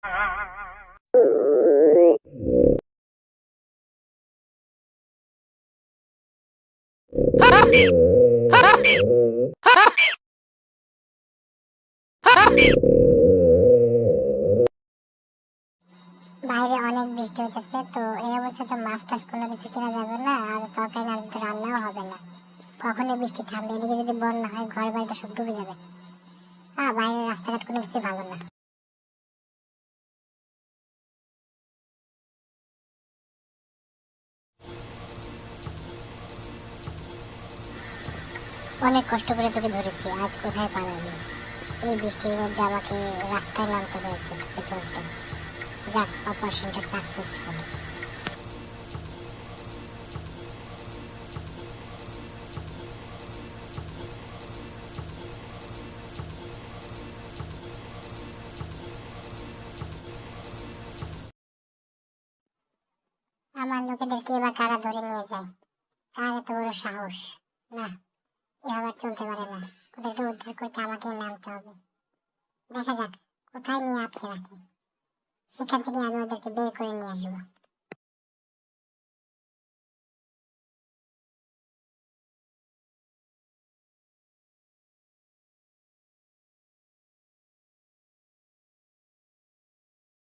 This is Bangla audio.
বাইরে অনেক বৃষ্টি হইতেছে, তো এই অবস্থাতে মাছ টাছ কোনো কিছু কেনা যাবে না, আর তরকারি না তো রান্নাও হবে না। কখনই বৃষ্টি থামবে? এদিকে যদি বন্যা হয় ঘর বাড়িতে সব ডুবে যাবে। বাইরের রাস্তাঘাট কোনো কিছু ভালো না। অনেক কষ্ট করে তোকে ধরেছি, আজ কোথায় পালাবি? এই বৃষ্টির মধ্যে আমাকে রাস্তায় নামতে হয়েছে তোকে ধরতে। যাক, অপারেশনটা সাকসেসফুল। আমার লোকেদেরকে এবার কারা ধরে নিয়ে যায়? কার এত বড় সাহস? না, এভাবে আর চলতে পারে না। ওদেরকে উদ্ধার করতে আমাকেই নামতে হবে। দেখা যাক কোথায় নিয়ে আটকে রাখে, সেখান থেকে আমি ওদেরকে বের করে নিয়ে আসবো।